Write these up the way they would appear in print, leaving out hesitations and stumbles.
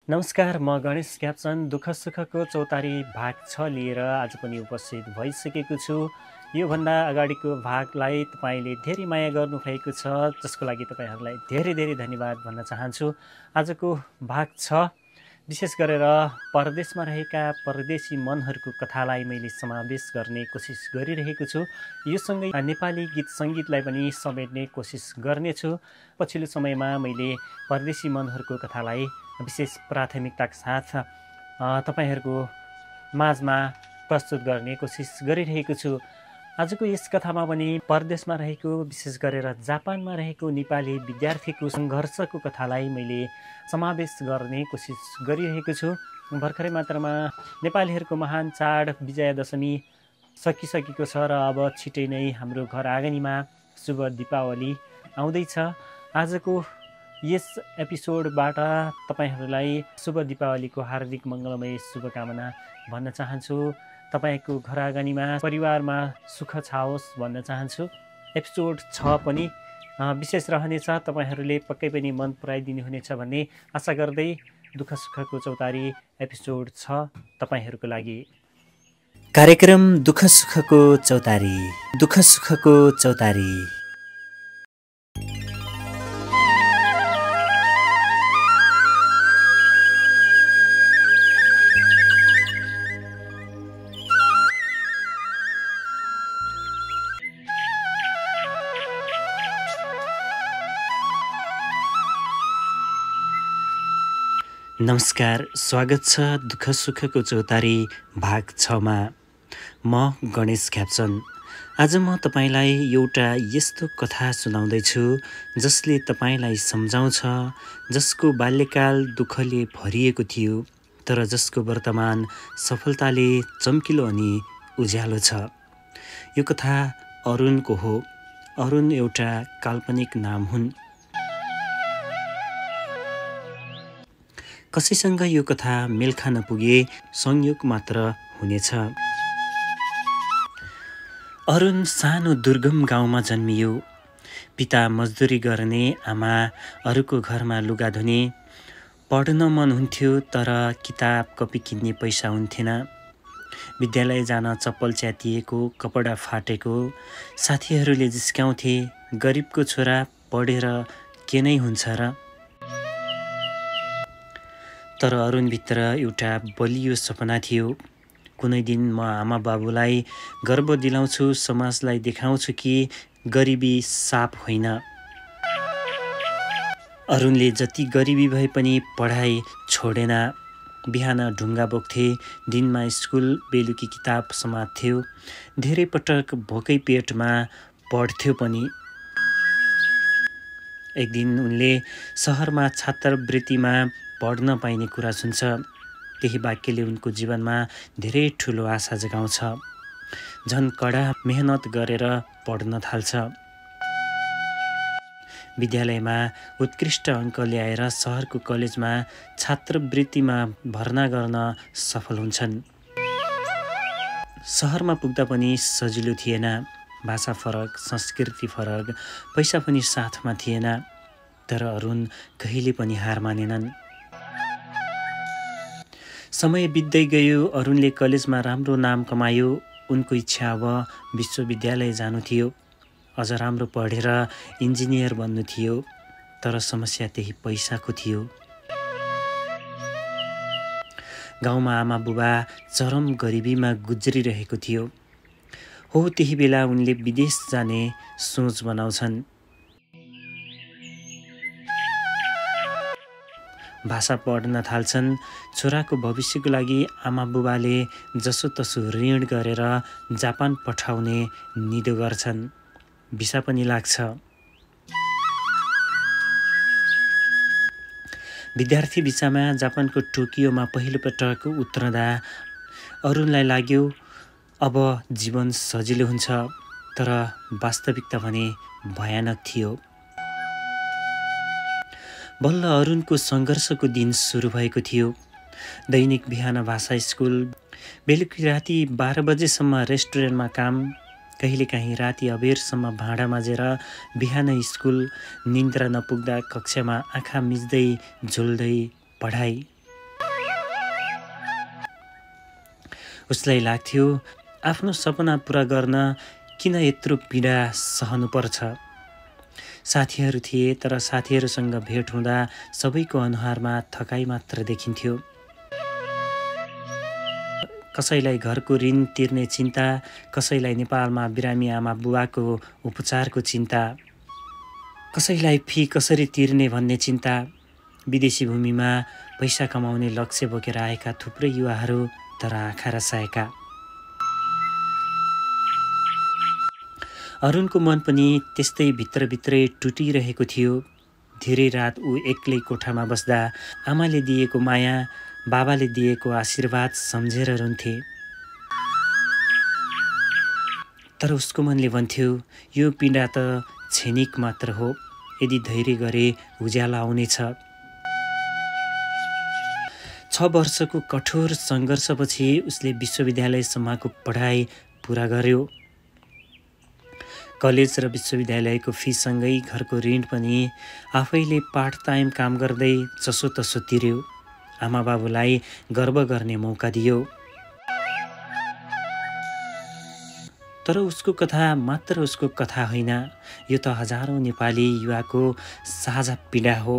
नमस्कार, म गणेश क्याप्सन दुःख सुखको चौतारी भाग 6 लिएर आज पनि उपस्थित भइसकेको छु। योभन्दा अगाडिको भागलाई तपाईँले धेरै माया गर्नुभएको छ, जसको लागि तपाईँहरूलाई धेरै धेरै धन्यवाद भन्न चाहन्छु। आजको भाग 6 विशेष गरेर परदेशमा रहेका परदेशी मनहरूको कथालाई मैले समावेश गर्ने कोसिस गरिरहेको छु। यो सँगै नेपाली गीत सङ्गीतलाई पनि समेट्ने कोसिस गर्नेछु। पछिल्लो समयमा मैले परदेशी मनहरूको कथालाई विशेष प्राथमिकताका साथ तपाईहरूको माझमा प्रस्तुत गर्ने कोसिस गरिरहेको छु। आजको यस कथामा पनि परदेशमा रहेको, विशेष गरेर जापानमा रहेको नेपाली विद्यार्थीको सङ्घर्षको कथालाई मैले समावेश गर्ने कोसिस गरिरहेको छु। भर्खरै मात्रामा नेपालीहरूको महान चाड विजया दशमी सकिसकेको छ र अब छिटै नै हाम्रो घर आँगनीमा शुभ दीपावली आउँदैछ। आजको यस एपिसोडबाट तपाईहरूलाई शुभ दीपावलीको हार्दिक मङ्गलमय शुभकामना भन्न चाहन्छु। तपाईँको घर आँगनीमा परिवारमा सुख छाओस् भन्न चाहन्छु। एपिसोड 6 पनि विशेष रहनेछ, तपाईँहरूले पक्कै पनि मन पराइदिनु हुनेछ भन्ने आशा गर्दै दुःख सुखको चौतारी एपिसोड 6 तपाईँहरूको लागि। कार्यक्रम दुःख सुखको चौतारी, दुःख सुखको चौतारी। नमस्कार, स्वागत छ दुःख सुखको चौतारी भाग 6 मा। म गणेश क्याप्सन। आज म तपाईँलाई एउटा यस्तो कथा सुनाउँदैछु जसले तपाईँलाई सम्झाउँछ, जसको बाल्यकाल दुःखले भरिएको थियो तर जसको वर्तमान सफलताले चम्किलो अनि उज्यालो छ। यो कथा अरुणको हो। अरुण एउटा काल्पनिक नाम हुन्। कसैसँग यो कथा मेल खान पुगे संयोग मात्र हुनेछ। अरुण सानो दुर्गम गाउँमा जन्मियो। पिता मजदुरी गर्ने, आमा अरूको घरमा लुगा धुने। पढ्न मन हुन्थ्यो तर किताब कपी किन्ने पैसा हुन्थेन। विद्यालय जान चप्पल च्यातिएको, कपडा फाटेको। साथीहरूले जिस्काउँथे, गरिबको छोरा पढेर के नै हुन्छ र। तर अरुणभित्र एउटा बलियो सपना थियो। कुनै दिन म आमा बाबुलाई गर्व दिलाउँछु, समाजलाई देखाउँछु कि गरिबी साप होइन। अरुणले जति गरिबी भए पनि पढाइ छोडेन। बिहान ढुङ्गा बोक्थे, दिनमा स्कुल, बेलुकी किताब समात्थ्यो। धेरै पटक भोकै पेटमा पढ्थ्यो पनि। एक दिन उनले सहरमा छात्रवृत्तिमा पढ्न पाइने कुरा सुन्छ। त्यही वाक्यले उनको जीवनमा धेरै ठुलो आशा जगाउँछ। झन् कडा मेहनत गरेर पढ्न थाल्छ। विद्यालयमा उत्कृष्ट अङ्क ल्याएर सहरको कलेजमा छात्रवृत्तिमा भर्ना गर्न सफल हुन्छन्। सहरमा पुग्दा पनि सजिलो थिएन। भाषा फरक, संस्कृति फरक, पैसा पनि साथमा थिएन। तर अरुण कहिले पनि हार मानेनन्। समय बित्दै गयो। अरुणले कलेजमा राम्रो नाम कमायो। उनको इच्छा अब विश्वविद्यालय जानु थियो। अझ राम्रो पढेर इन्जिनियर बन्नु थियो। तर समस्या त्यही पैसाको थियो। गाउँमा आमा बुबा चरम गरिबीमा गुज्रिरहेको थियो। हो त्यही बेला उनले विदेश जाने सोच बनाउँछन्। भाषा पढ्न थाल्छन्। छोराको भविष्यको लागि आमा बुबाले जसोतसो ऋण गरेर जापान पठाउने निधो गर्छन्। भिसा पनि लाग्छ। विद्यार्थी भिसामा जापानको टोकियोमा पहिलोपटक उत्रँदा अरुणलाई लाग्यो अब जीवन सजिलो हुन्छ। तर वास्तविकता भने भयानक थियो। बल्ल अरुणको सङ्घर्षको दिन सुरु भएको थियो। दैनिक बिहान भाषा स्कुल, बेलुकी राति 12 बजेसम्म रेस्टुरेन्टमा काम, कहिलेकाहीँ राति अबेरसम्म भाँडा माझेर बिहान स्कुल, निन्द्रा नपुग्दा कक्षामा आँखा मिच्दै झुल्दै पढाइ। उसलाई लाग्थ्यो आफ्नो सपना पुरा गर्न किन यत्रो पीडा सहनुपर्छ। साथीहरू थिए, तर साथीहरूसँग भेट हुँदा सबैको अनुहारमा थकाइ मात्र देखिन्थ्यो। कसैलाई घरको ऋण तिर्ने चिन्ता, कसैलाई नेपालमा बिरामी आमा बुवाको उपचारको चिन्ता, कसैलाई फी कसरी तिर्ने भन्ने चिन्ता। विदेशी भूमिमा पैसा कमाउने लक्ष्य बोकेर आएका थुप्रै युवाहरू तर आँखा रसाएका। अरुणको मन पनि त्यस्तै भित्रभित्रै टुटिरहेको थियो। धेरै रात ऊ एक्लै कोठामा बस्दा आमाले दिएको माया, बाबाले दिएको आशीर्वाद सम्झेर रुन्थे। तर उसको मनले भन्थ्यो यो पीडा त क्षणिक मात्र हो, यदि धैर्य गरे उज्यालो आउनेछ। 6 वर्षको कठोर सङ्घर्षपछि उसले विश्वविद्यालयसम्मको पढाइ पुरा गर्यो। कलेज र विश्वविद्यालयको फीसँगै घरको ऋण पनि आफैले पार्ट टाइम काम गर्दै जसोतसो तिर्यो। आमा बाबुलाई गर्व गर्ने मौका दियो। तर उसको कथा मात्र उसको कथा होइन, यो त हजारौँ नेपाली युवाको साझा पीडा हो।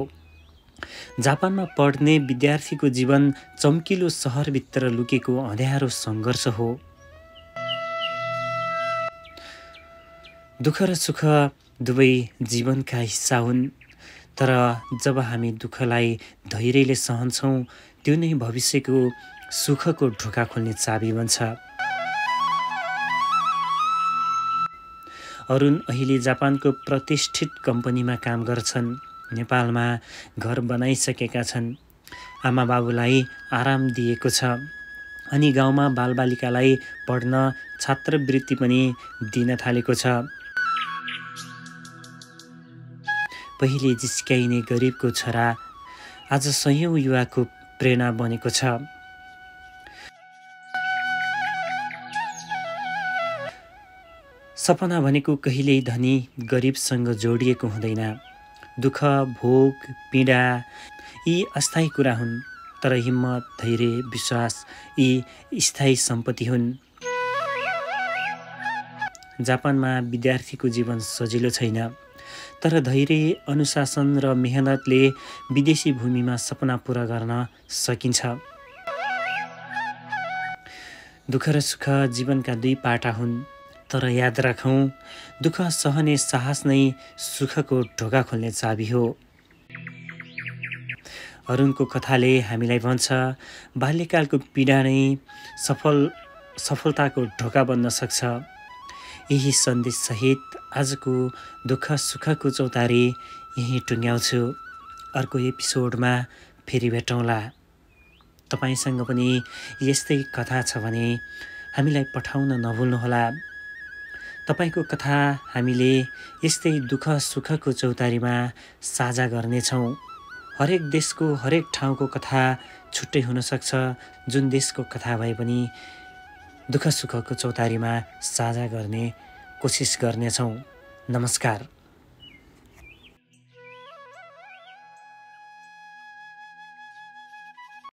जापानमा पढ्ने विद्यार्थीको जीवन चम्किलो सहरभित्र लुकेको अँध्यारो सङ्घर्ष हो। दुःख र सुख दुवै जीवनका हिस्सा हुन्, तर जब हामी दुःखलाई धैर्यले सहन्छौँ त्यो नै भविष्यको सुखको ढोका खोल्ने चाबी बन्छ। अरुण अहिले जापानको प्रतिष्ठित कम्पनीमा काम गर्छन्। नेपालमा घर बनाइसकेका छन्। आमा बाबुलाई आराम दिएको छ अनि गाउँमा बालबालिकालाई पढ्न छात्रवृत्ति पनि दिन थालेको छ। पहिले जिस्काइने गरिबको छोरा आज सयौं युवाको प्रेरणा बनेको छ। सपना भनेको कहिल्यै धनी गरिबसँग जोडिएको हुँदैन। दुःख, भोग, पीडा यी अस्थायी कुरा हुन्, तर हिम्मत, धैर्य, विश्वास यी स्थायी सम्पत्ति हुन्। जापानमा विद्यार्थीको जीवन सजिलो छैन, तर धैर्य, अनुशासन र मेहनतले विदेशी भूमिमा सपना पूरा गर्न सकिन्छ। दुःख र सुख जीवनका दुई पाटा हुन्, तर याद राखौँ दुःख सहने साहस नै सुखको ढोका खोल्ने चाबी हो। अरुणको कथाले हामीलाई भन्छ बाल्यकालको पीडा नै सफलताको ढोका बन्न सक्छ। यही सन्देश सहित आजको दुःख सुखको चौतारी यहीँ टुङ्ग्याउँछु। अर्को एपिसोडमा फेरि भेटौँला। तपाईसँग पनि यस्तै कथा छ भने हामीलाई पठाउन नभुल्नुहोला। तपाईको कथा हामीले यस्तै दुःख सुखको चौतारीमा साझा गर्नेछौँ। हरेक देशको हरेक ठाउँको कथा छुट्टै हुनसक्छ। जुन देशको कथा भए पनि दुःख सुखको चौतारीमा साझा गर्ने कोसिस गर्नेछौँ। नमस्कार।